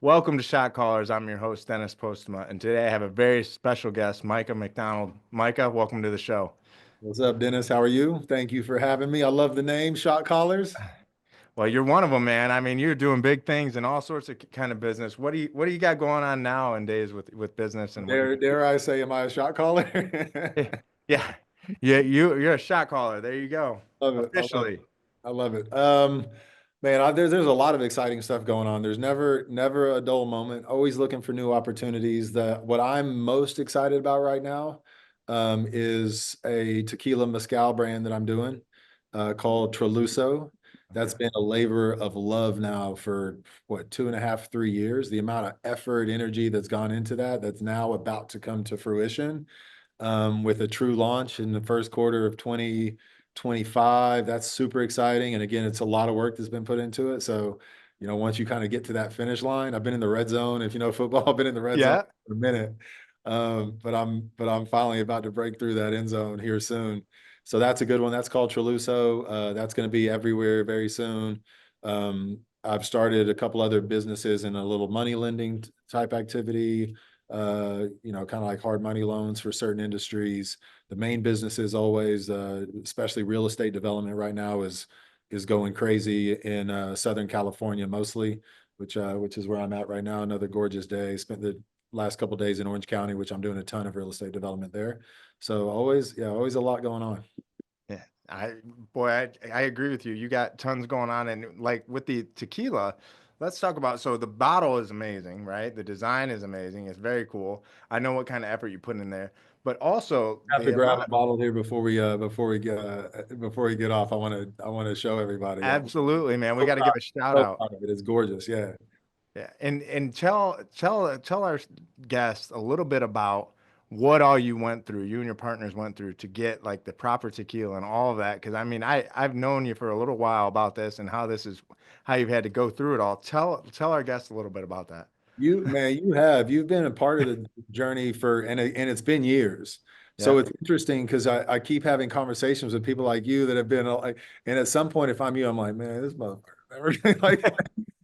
Welcome to Shotcallers. I'm your host, Dennis Postema, and today I have a very special guest, Micah McDonald. Micah, welcome to the show. What's up, Dennis? How are you? Thank you for having me. I love the name Shotcallers. Well, you're one of them, man. I mean, you're doing big things in all sorts of kind of business. What do you got going on nowadays with business and what you Dare I say, am I a shot caller? yeah, yeah. Yeah, you're a shot caller. There you go. Love it. I love it. Officially. I love it. Man, there's a lot of exciting stuff going on. There's never a dull moment. Always looking for new opportunities. What I'm most excited about right now is a tequila mezcal brand that I'm doing called Treluso. That's Okay. been a labor of love now for what, 2.5, 3 years. The amount of effort, energy that's gone into that's now about to come to fruition with a true launch in the first quarter of 2025. That's super exciting. And again, it's a lot of work that's been put into it. So, once you kind of get to that finish line, I've been in the red zone. If you know football, I've been in the red zone Yeah. for a minute. But I'm finally about to break through that end zone here soon. So that's a good one. That's called Treluso. That's going to be everywhere very soon. I've started a couple other businesses in a little money lending type activity, kind of like hard money loans for certain industries. The main business is always, especially real estate development right now is going crazy in Southern California mostly, which is where I'm at right now. Another gorgeous day. Spent the last couple of days in Orange County, which I'm doing a ton of real estate development there. So always a lot going on. Yeah, I agree with you. You got tons going on, and like with the tequila, let's talk about. So the bottle is amazing, right? The design is amazing. It's very cool. I know what kind of effort you put in there, but also I have to the grab a amount. bottle here before we get off. I want to show everybody. Absolutely, man. We So got to give proud, a shout so out. proud of it. It's gorgeous. Yeah. Yeah, and tell our guests a little bit about what all you went through, you and your partners went through to get like the proper tequila and all of that. Because I mean, I've known you for a little while about this and how you've had to go through it all. Tell our guests a little bit about that. You've been a part of the journey and it's been years. Yeah. So it's interesting because I keep having conversations with people like you that have been like, and at some point, if I'm you, I'm like, man, this motherfucker never like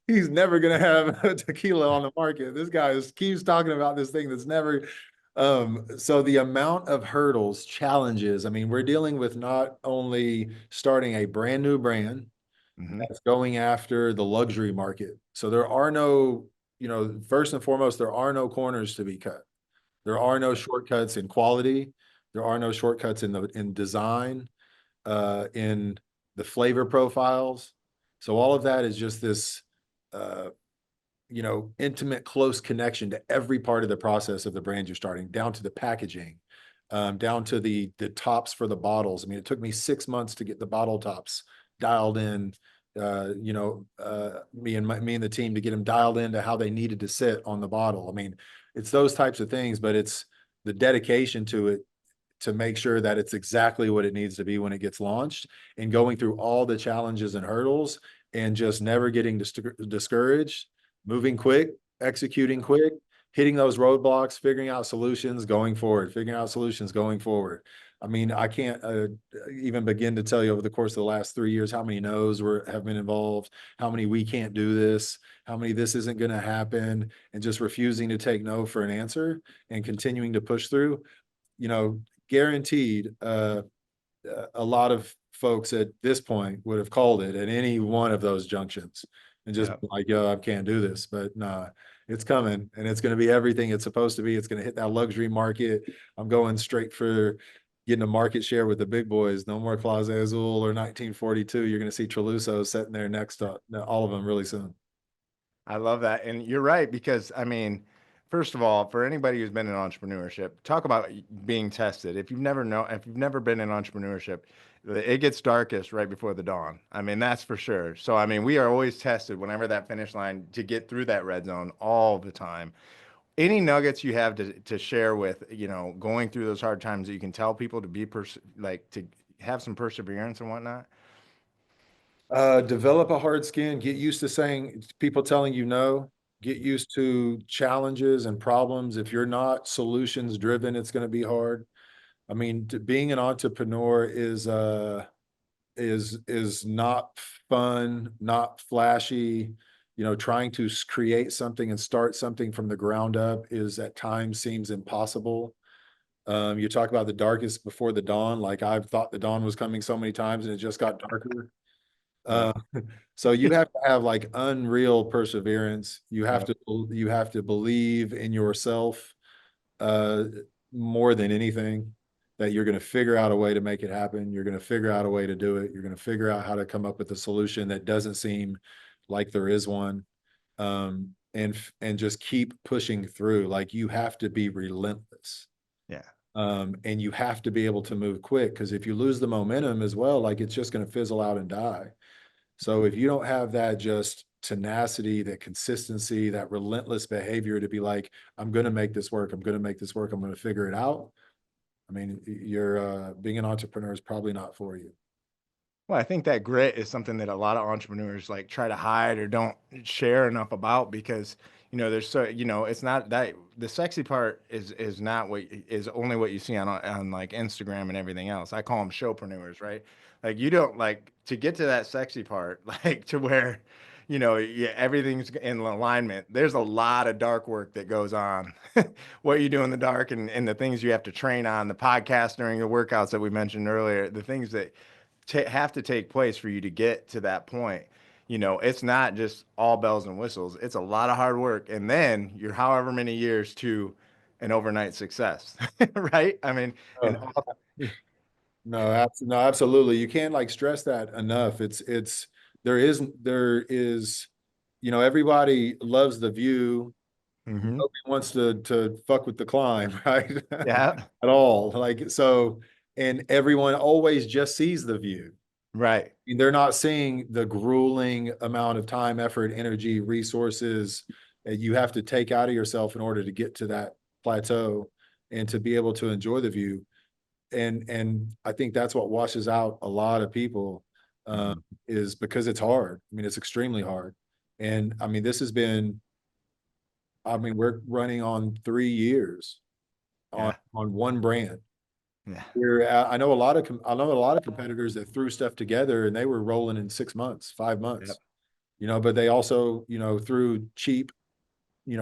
he's never gonna have a tequila on the market. This guy keeps talking about this thing that's never. So the amount of hurdles, challenges. I mean, we're dealing with not only starting a brand new brand Hmm. that's going after the luxury market. So there are no, first and foremost, there are no corners to be cut. There are no shortcuts in quality. There are no shortcuts in design, in the flavor profiles. So all of that is just this, uh, intimate, close connection to every part of the process of the brand you're starting, down to the packaging, down to the tops for the bottles. I mean, it took me 6 months to get the bottle tops dialed in. Me and the team to get them dialed into how they needed to sit on the bottle. I mean, it's those types of things, but it's the dedication to it to make sure that it's exactly what it needs to be when it gets launched, and going through all the challenges and hurdles and just never getting discouraged, moving quick, executing quick, hitting those roadblocks, figuring out solutions, going forward, figuring out solutions going forward. I mean, I can't even begin to tell you over the course of the last 3 years how many no's have been involved, how many we can't do this, how many this isn't going to happen, and just refusing to take no for an answer and continuing to push through. You know, guaranteed, a lot of folks at this point would have called it at any one of those junctions and just Yeah. been like, yo, I can't do this. But nah, it's coming and it's going to be everything it's supposed to be. It's going to hit that luxury market. I'm going straight for getting a market share with the big boys. No more Closet Azul or 1942. You're going to see Treluso sitting there next to all of them really soon. I love that. And you're right, because I mean, first of all, for anybody who's been in entrepreneurship, talk about being tested. If you've never been in entrepreneurship, it gets darkest right before the dawn. I mean, that's for sure. So, I mean, we are always tested whenever that finish line to get through that red zone all the time. Any nuggets you have to share with, going through those hard times that you can tell people to like to have some perseverance and whatnot? Develop a hard skin, get used to saying people telling you no, get used to challenges and problems. If you're not solutions driven, it's going to be hard. I mean, being an entrepreneur is not fun, not flashy. trying to create something and start something from the ground up is at times seems impossible. You talk about the darkest before the dawn. Like I've thought the dawn was coming so many times and it just got darker. Yep. Uh, so you have to have like unreal perseverance. Yep. You have to believe in yourself uh, more than anything, that you're going to figure out a way to make it happen. You're going to figure out a way to do it. You're going to figure out how to come up with a solution that doesn't seem like there is one. And just keep pushing through. Like you have to be relentless. Yeah. And you have to be able to move quick, because if you lose the momentum as well, like it's just going to fizzle out and die. So if you don't have that just tenacity, that consistency, that relentless behavior to be like, I'm going to make this work. I'm going to make this work. I'm going to figure it out. I mean, you're being an entrepreneur is probably not for you. Well, I think that grit is something that a lot of entrepreneurs like try to hide or don't share enough about because, there's so, it's not that the sexy part is not what is only what you see on like Instagram and everything else. I call them showpreneurs, right? Like you don't like to get to that sexy part, like to where, yeah, everything's in alignment. There's a lot of dark work that goes on. What you do in the dark and the things you have to train on, the podcast during your workouts that we mentioned earlier, the things that have to take place for you to get to that point. It's not just all bells and whistles. It's a lot of hard work. And then you're however many years to an overnight success, right? I mean, and Oh, no, no, absolutely. You can't like stress that enough. There is, everybody loves the view. Mhm. Nobody wants to fuck with the climb, right? Yeah, At all. Like so, and everyone always just sees the view. right. Mean, they're not seeing the grueling amount of time, effort, energy, resources that you have to take out of yourself in order to get to that plateau and to be able to enjoy the view. And I think that's what washes out a lot of people, uh, Mhm. is because it's hard. I mean, it's extremely hard. And I mean, this has been, I mean, we're running on 3 years Yeah, on one brand. yeah, I know I know a lot of competitors that threw stuff together and they were rolling in 6 months, 5 months, yep, but they also, threw cheap,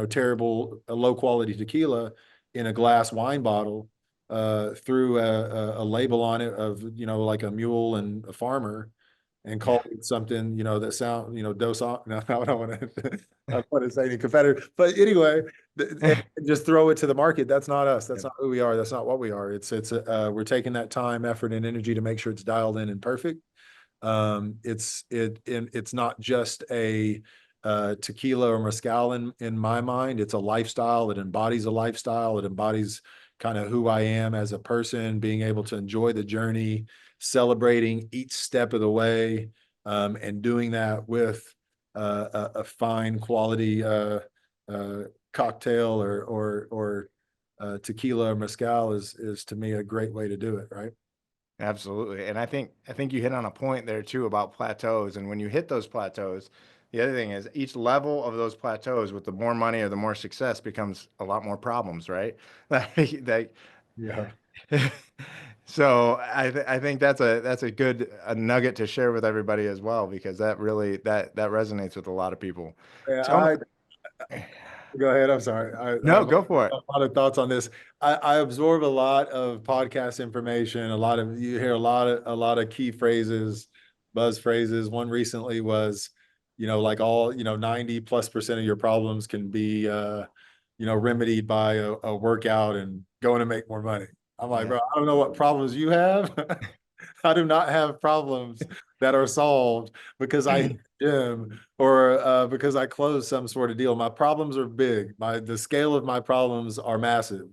terrible, low quality tequila in a glass wine bottle, threw a label on it of, like a mule and a farmer, and yeah, called it something, that sound, dos, no, I don't want to, I don't want to say any competitor, but anyway, and just throw it to the market. That's not us. That's yep, not who we are. That's not what we are. We're taking that time, effort, and energy to make sure it's dialed in and perfect. It's not just a tequila or mezcal in my mind. It's a lifestyle. It embodies a lifestyle. It embodies kind of who I am as a person, being able to enjoy the journey, celebrating each step of the way, and doing that with a fine quality uh, cocktail or tequila or mezcal is to me a great way to do it. Right. absolutely. And I think you hit on a point there too about plateaus. And when you hit those plateaus, the other thing is each level of those plateaus with the more money or the more success becomes a lot more problems, right? Like, Yeah. so I think that's a good a nugget to share with everybody as well because that really that resonates with a lot of people. Yeah, Tell me, go ahead. I'm sorry. I no, have go for a it. lot of thoughts on this. I absorb a lot of podcast information. You hear a lot of key phrases, buzz phrases. One recently was, like all, 90+% of your problems can be, remedied by a workout and going to make more money. I'm like, Yeah, bro, I don't know what problems you have. I do not have problems that are solved because I hit the gym or because I closed some sort of deal. My problems are big. The scale of my problems are massive.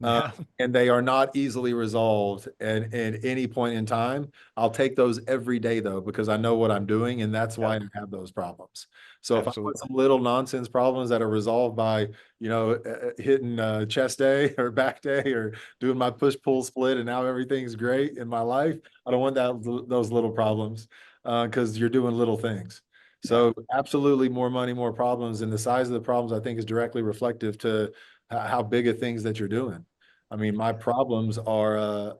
Uh, yeah, and they are not easily resolved at any point in time. I'll take those every day though, because I know what I'm doing, and that's why yep, I have those problems. So if I put absolutely. some little nonsense problems that are resolved by, hitting chest day or back day or doing my push pull split, and now everything's great in my life, I don't want those little problems, because you're doing little things. Yeah, So absolutely more money, more problems, and the size of the problems I think is directly reflective to how big of things that you're doing. I mean, my problems are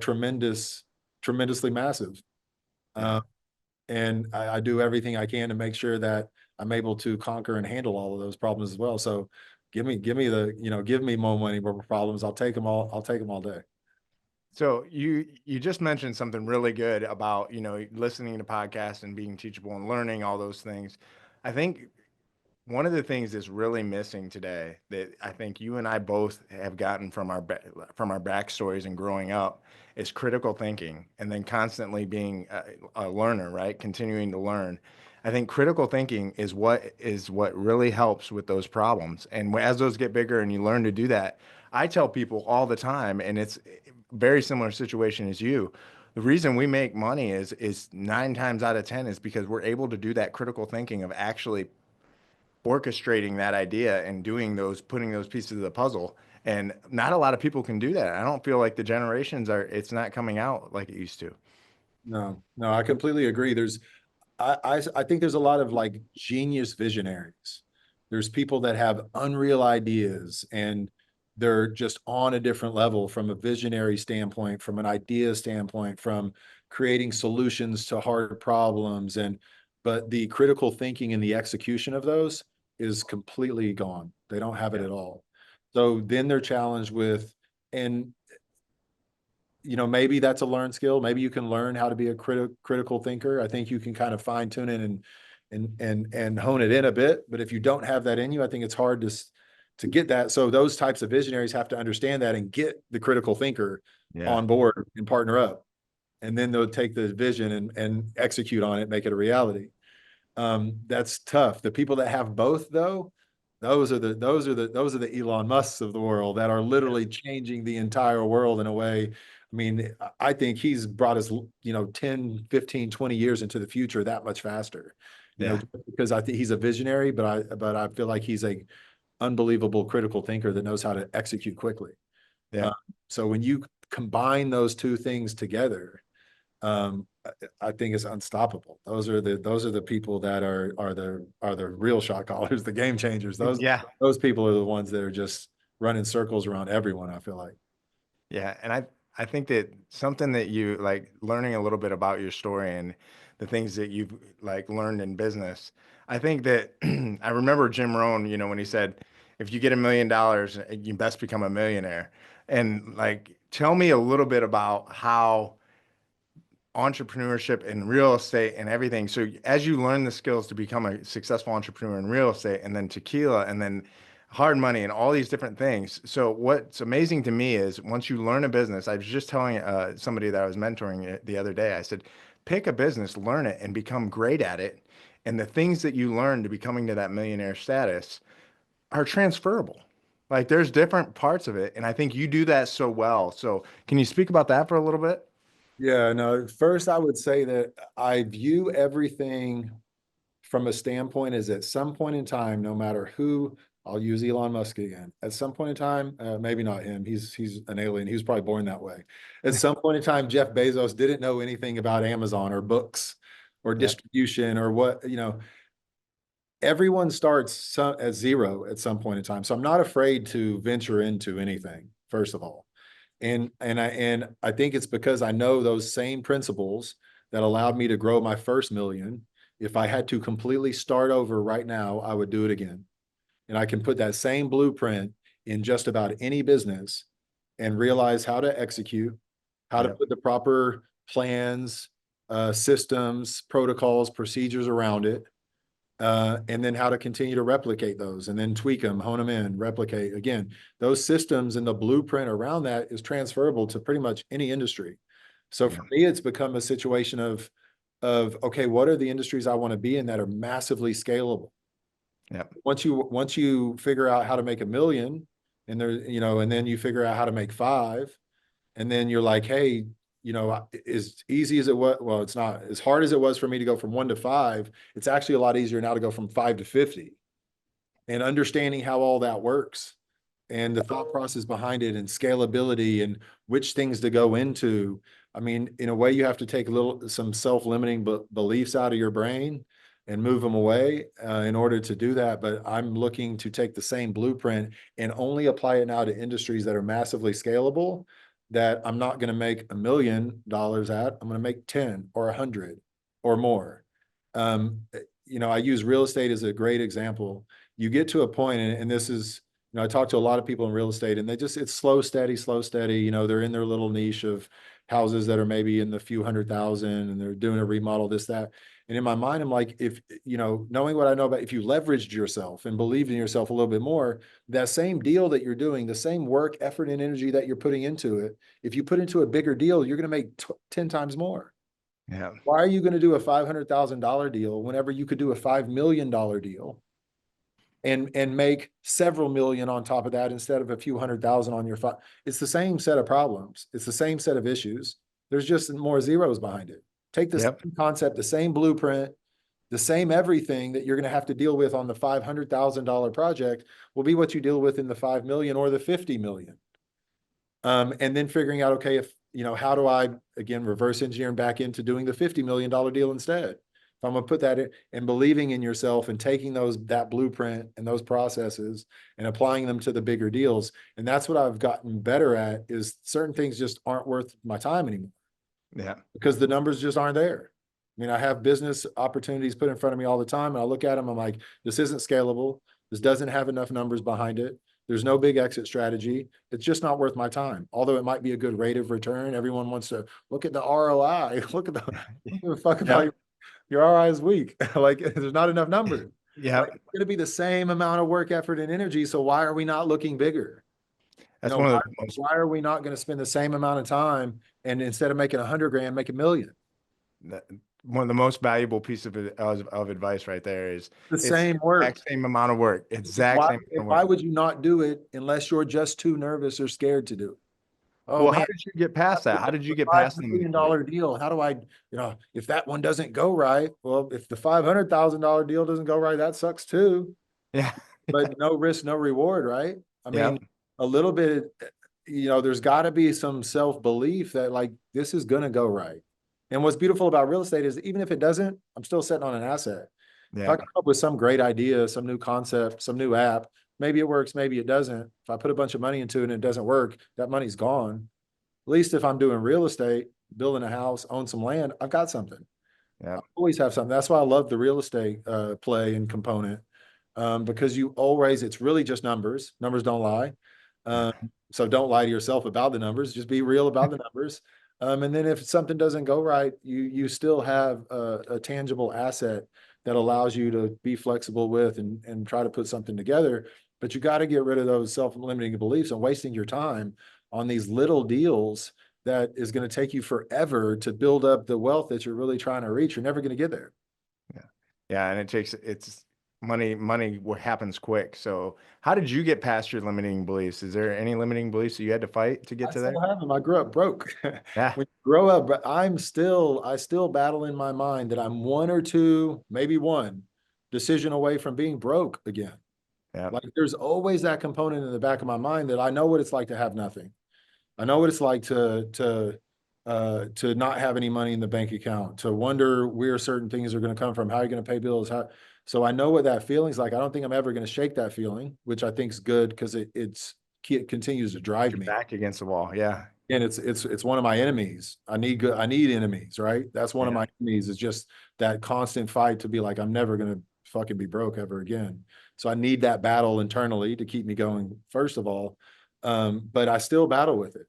tremendously massive, yeah, uh, and I do everything I can to make sure that I'm able to conquer and handle all of those problems as well. So give me give me more money, more problems. I'll take them all. I'll take them all day. So you just mentioned something really good about, listening to podcasts and being teachable and learning all those things. I think one of the things that's really missing today that I think you and I both have gotten from our backstories and growing up is critical thinking, and then constantly being a learner, right? Continuing to learn. I think critical thinking is what really helps with those problems. And as those get bigger and you learn to do that, I tell people all the time, and it's a very similar situation as you. The reason we make money is 9 times out of 10 is because we're able to do that critical thinking of actually orchestrating that idea and putting those pieces of the puzzle. And not a lot of people can do that. I don't feel like it's not coming out like it used to. No, no, I completely agree. I think there's a lot of like genius visionaries. There's people that have unreal ideas and they're just on a different level from a visionary standpoint, from an idea standpoint, from creating solutions to hard problems. But the critical thinking and the execution of those is completely gone. They don't have it Yeah. at all. So then they're challenged with, and maybe that's a learned skill. Maybe you can learn how to be a critical thinker. I think you can kind of fine tune it and hone it in a bit. But if you don't have that in you, I think it's hard to get that. So those types of visionaries have to understand that and get the critical thinker Yeah. on board and partner up. And then they'll take the vision and execute on it, make it a reality. That's tough. The people that have both, though, those are the Elon Musks of the world that are literally changing the entire world in a way. I mean, I think he's brought us, 10, 15, 20 years into the future that much faster, Yeah. because I think he's a visionary, but I feel like he's a unbelievable critical thinker that knows how to execute quickly. Yeah. Uh, so when you combine those two things together, I think it's unstoppable. Those are the people that are the real shot callers, the game changers. Those Yeah. those people are the ones that are just running circles around everyone, I feel like. Yeah, and I think that something that you like learning a little bit about your story and the things that you've like learned in business. I think that I remember Jim Rohn, when he said, if you get $1 million, you best become a millionaire. And like, tell me a little bit about how entrepreneurship and real estate and everything. So as you learn the skills to become a successful entrepreneur in real estate and then tequila and then hard money and all these different things. So what's amazing to me is once you learn a business, I was just telling somebody that I was mentoring the other day, I said, pick a business, learn it and become great at it. And the things that you learn to becoming to that millionaire status are transferable. Like there's different parts of it. And I think you do that so well. So can you speak about that for a little bit? Yeah, no, first I would say that I view everything from a standpoint is at some point in time, no matter who, I'll use Elon Musk again. At some point in time, maybe not him. He's an alien. He was probably born that way. At some point in time, Jeff Bezos didn't know anything about Amazon or books or Yeah. distribution or what, everyone starts at zero at some point in time. So I'm not afraid to venture into anything, first of all. And I think it's because I know those same principles that allowed me to grow my first million. If I had to completely start over right now, I would do it again. And I can put that same blueprint in just about any business and realize how to execute, how to Yeah. put the proper plans, systems, protocols, procedures around it, and then how to continue to replicate those and then tweak them, hone them in, replicate. Again, those systems and the blueprint around that is transferable to pretty much any industry. So Yeah. for me, it's become a situation of okay, what are the industries I want to be in that are massively scalable? Yeah. Once you figure out how to make 1 million, and then you figure out how to make five, and then you're like, hey, as easy as it was, well, it's not as hard as it was for me to go from 1 to 5. It's actually a lot easier now to go from 5 to 50, and understanding how all that works and the thought process behind it and scalability and which things to go into. I mean, in a way, you have to take some self-limiting beliefs out of your brain and move them away in order to do that. But I'm looking to take the same blueprint and only apply it now to industries that are massively scalable, that I'm not going to make $1 million at. I'm going to make 10 or 100 or more. Um, I use real estate as a great example. You get to a point, and this is, I talk to a lot of people in real estate, and it's slow, steady, slow, steady. They're in their little niche of houses that are maybe in the few 100,000, and they're doing a remodel, this, that. And in my mind, I'm like, if, knowing what I know about, if you leveraged yourself and believed in yourself a little bit more, that same deal that you're doing, the same work, effort, and energy that you're putting into it, if you put into a bigger deal, you're going to make 10 times more. Yeah. Why are you going to do a $500,000 deal whenever you could do a $5 million deal and make several million on top of that instead of a few 100,000 on your five? It's the same set of problems. It's the same set of issues. There's just more zeros behind it. Take the Yep. same concept, the same blueprint, the same everything that you're going to have to deal with on the $500,000 project will be what you deal with in the 5 million or the 50 million. And then figuring out, okay, if, how do I, again, reverse engineering back into doing the $50 million deal instead? If I'm going to put that in, and believing in yourself and taking that blueprint and those processes and applying them to the bigger deals. And that's what I've gotten better at, is certain things just aren't worth my time anymore. Yeah. Because the numbers just aren't there. I mean, I have business opportunities put in front of me all the time, and I look at them, I'm like, this isn't scalable. This doesn't have enough numbers behind it. There's no big exit strategy. It's just not worth my time. Although it might be a good rate of return. Everyone wants to look at the ROI. Look at the fuck about Yep. your ROI is weak. Like, there's not enough numbers. Yeah. Like, it's going to be the same amount of work, effort, and energy. So why are we not looking bigger? That's one Why, of the most, why are we not going to spend the same amount of time and instead of making 100 grand, make a million? that- one of the most valuable piece of advice right there is The it's same the work. exact same amount of work. Exact Why, same amount of why work. would you not do it unless you're just too nervous or scared to do it? Oh Well, how man, did you get past that? How did you get $5 past the million manipulation? dollar deal. How do I, if that one doesn't go right, well, if the $500,000 deal doesn't go right, that sucks too. Yeah. But no risk, no reward, right? I Yep. mean, a little bit, there's got to be some self-belief that, like, this is going to go right. And what's beautiful about real estate is, even if it doesn't, I'm still sitting on an asset. If I Yeah. come up with some great idea, some new concept, some new app, maybe it works, maybe it doesn't. If I put a bunch of money into it and it doesn't work, that money's gone. At least if I'm doing real estate, building a house, own some land, I've got something. I Yeah. always have something. That's why I love the real estate play and component, because it's really just numbers. Numbers don't lie. Um, so don't lie to yourself about the numbers. Just be real about the numbers. And then if something doesn't go right, you still have a tangible asset that allows you to be flexible with and try to put something together. But you got to get rid of those self-limiting beliefs and wasting your time on these little deals that is going to take you forever to build up the wealth that you're really trying to reach. You're never going to get there. Yeah. Yeah. And it's money what happens quick. So how did you get past your limiting beliefs? Is there any limiting beliefs that you had to fight to get I to there? still have them. I grew up broke. Yeah. When you grow up, but I still battle in my mind that I'm one or two, maybe one decision away from being broke again. Yeah. Like, there's always that component in the back of my mind that I know what it's like to have nothing. I know what it's like to not have any money in the bank account, to wonder where certain things are going to come from, how are you going to pay bills, so I know what that feeling's like. I don't think I'm ever going to shake that feeling, which I think is good, because it continues to drive Your me. back against the wall. Yeah. And it's one of my enemies. I need enemies, right? That's one of Yeah. my enemies, is just that constant fight to be like, I'm never going to fucking be broke ever again. So I need that battle internally to keep me going, first of all. But I still battle with it.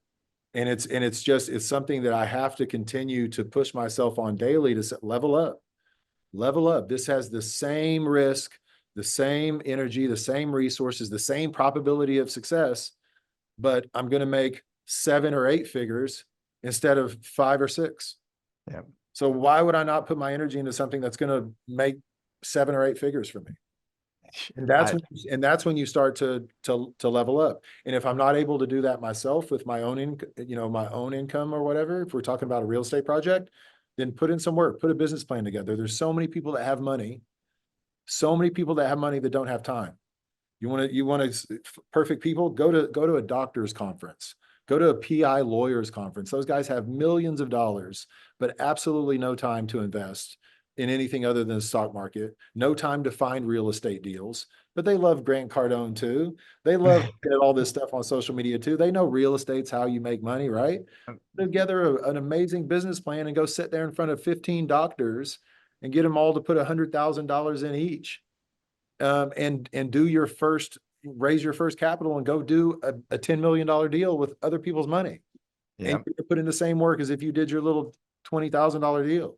And it's something that I have to continue to push myself on daily to level up. Level up. This has the same risk, the same energy, the same resources, the same probability of success, but I'm going to make 7 or 8 figures instead of 5 or 6. Yeah. So why would I not put my energy into something that's going to make 7 or 8 figures for me? And I, that's when you start to level up. And if I'm not able to do that myself with my own my own income or whatever, if we're talking about a real estate project, then put in some work, put a business plan together. There's so many people that have money, that don't have time. You want perfect people, go to a doctor's conference, go to a PI lawyer's conference. Those guys have millions of dollars, but absolutely no time to invest in anything other than the stock market, no time to find real estate deals, but they love Grant Cardone too. They love all this stuff on social media too. They know real estate's how you make money, right? Put together an amazing business plan and go sit there in front of 15 doctors and get them all to put $100,000 in each. And do your first, raise your first capital and go do a $10 million deal with other people's money. And Yep. you put in the same work as if you did your little $20,000 deal.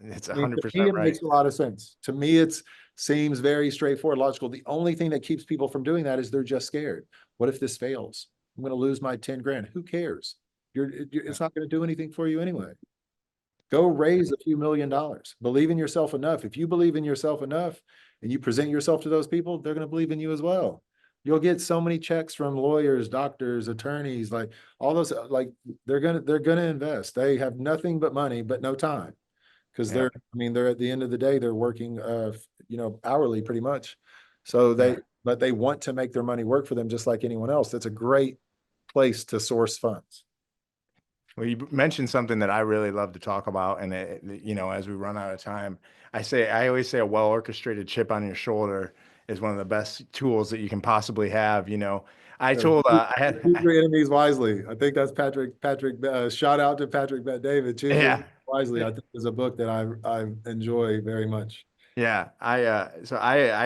It's I mean, to me, 100% it right. makes a lot of sense. To me, it seems very straightforward, logical. The only thing that keeps people from doing that is they're just scared. What if this fails? I'm going to lose my 10 grand. Who cares? It's not going to do anything for you anyway. Go raise a few $1 million. Believe in yourself enough. If you believe in yourself enough and you present yourself to those people, they're going to believe in you as well. You'll get so many checks from lawyers, doctors, attorneys, like all those, like they're gonna invest. They have nothing but money, but no time. Because Yeah. they're at the end of the day, they're working hourly pretty much. So Yeah. but they want to make their money work for them just like anyone else. That's a great place to source funds. Well, you mentioned something that I really love to talk about, and as we run out of time, I always say a well-orchestrated chip on your shoulder is one of the best tools that you can possibly have. I Yeah. told Choose I had, your enemies wisely. I think that's Patrick, shout out to Patrick Bet David. Choose your yeah, enemies wisely. I think is a book that I enjoy very much. yeah, I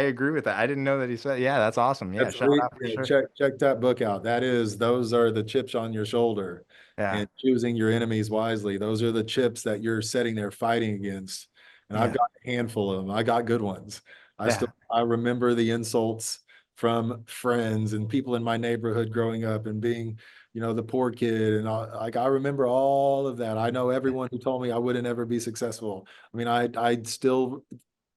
agree with that. I didn't know that he said, yeah, that's awesome. Yeah, shout out for Yeah, sure. check that book out. Those are the chips on your shoulder, Yeah, and choosing your enemies wisely. Those are the chips that you're sitting there fighting against. And I've yeah, got a handful of them. I got good ones. yeah, I remember the insults from friends and people in my neighborhood growing up and being, the poor kid. And I remember all of that. I know everyone who told me I wouldn't ever be successful. I mean, I still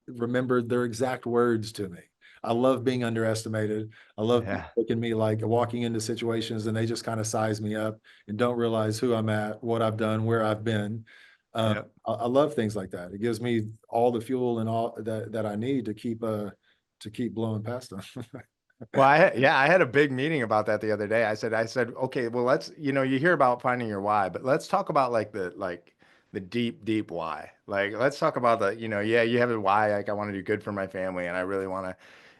remembered their exact words to me. I love being underestimated. I love people yeah, looking at me like walking into situations and they just kind of size me up and don't realize who I'm at, what I've done, where I've been. yeah. I love things like that. It gives me all the fuel and all that I need to keep blowing past them. Well, I had a big meeting about that the other day. I said, okay, well, you hear about finding your why, but let's talk about the deep, deep why. Like, let's talk about yeah, you have a why. Like, I want to do good for my family, and I really want to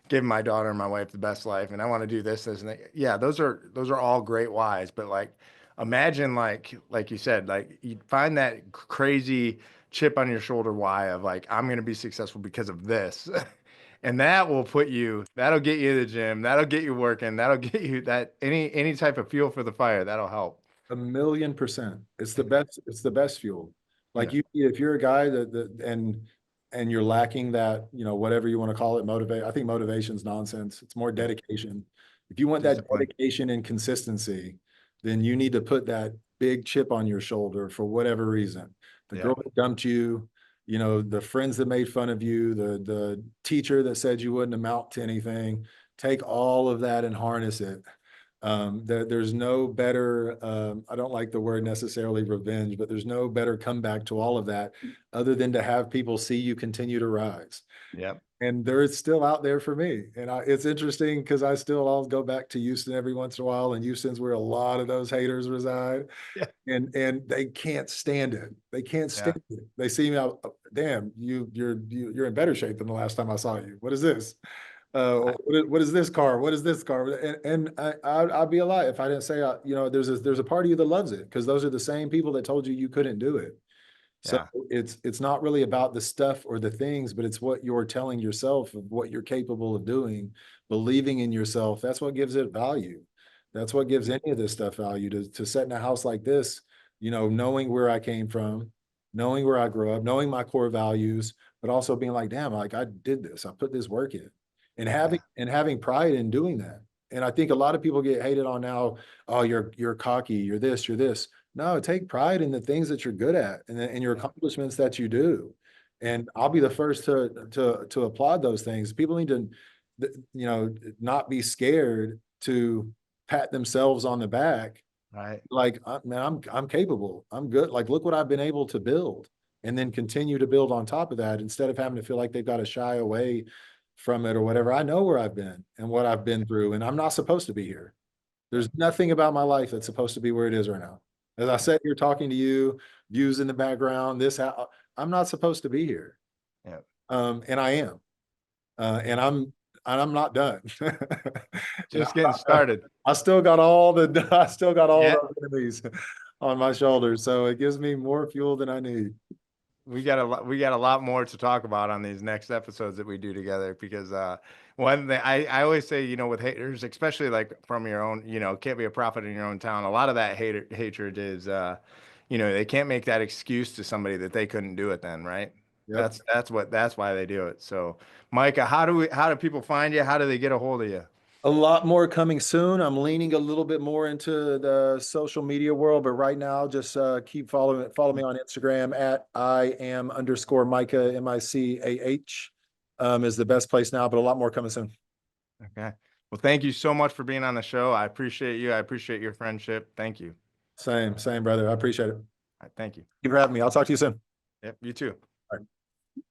give my daughter and my wife the best life, and I want to do this, and that. Yeah, those are all great whys. But imagine like you said, like you find that crazy chip on your shoulder why of like, I'm going to be successful because of this. And that'll get you to the gym, that'll get you working, that'll get you that any type of fuel for the fire, that'll help. 1,000,000%. It's the best fuel. Like Yeah. if you're a guy and you're lacking that, whatever you want to call it, motivate. I think motivation's nonsense. It's more Yeah. dedication. If you want that Discipline. dedication and consistency, then you need to put that big chip on your shoulder for whatever reason. The Yeah. girl that dumped you, the friends that made fun of you, the teacher that said you wouldn't amount to anything. Take all of that and harness it. There's no better, I don't like the word necessarily revenge, but there's no better comeback to all of that other than to have people see you continue to rise. Yep. And there is still out there for me. And it's interesting because I'll go back to Houston every once in a while, and Houston's where a lot of those haters reside. Yeah. And they can't stand it. They can't Yeah. stand it. They see me out, damn, you're in better shape than the last time I saw you. What is this? I- What is this car? What is this car? And I'd be a lie if I didn't say, there's a part of you that loves it because those are the same people that told you you couldn't do it. So yeah. it's not really about the stuff or the things, but it's what you're telling yourself of what you're capable of doing, believing in yourself. That's what gives it value. That's what gives any of this stuff value to sit in a house like this, knowing where I came from, knowing where I grew up, knowing my core values, but also being like, damn, like I did this, I put this work in and Yeah. having pride in doing that. And I think a lot of people get hated on now. Oh, you're cocky, you're this, you're this. No, take pride in the things that you're good at and your Yeah. accomplishments that you do. And I'll be the first to applaud those things. People need to, not be scared to pat themselves on the back. Right. Like, man, I'm capable. I'm good. Like, look what I've been able to build, and then continue to build on top of that instead of having to feel like they've got to shy away from it or whatever. I know where I've been and what I've been through, and I'm not supposed to be here. Yeah. There's nothing about my life that's supposed to be where it is right now. As I sat here talking to you, views in the background, I'm not supposed to be here. Yeah. And I am. And I'm not done. And Just getting started. I still got all I still got all Yeah. those enemies on my shoulders. So it gives me more fuel than I need. we got a lot more to talk about on these next episodes that we do together because one thing I always say, you know, with haters, especially like from your own, you know, can't be a prophet in your own town. A lot of that hatred is you know, they can't make that excuse to somebody that they couldn't do it then, right? Yep. That's why they do it. So, Micah, how do people find you? How do they get a hold of you? A lot more coming soon. I'm leaning a little bit more into the social media world, but right now, just keep follow me on Instagram at I am underscore Micah MICAH is the best place now, but a lot more coming soon. Okay. Well, thank you so much for being on the show. I appreciate you. I appreciate your friendship. Thank you. Same, brother. I appreciate it. All right, thank you. Keep for having me. I'll talk to you soon. Yep, you too.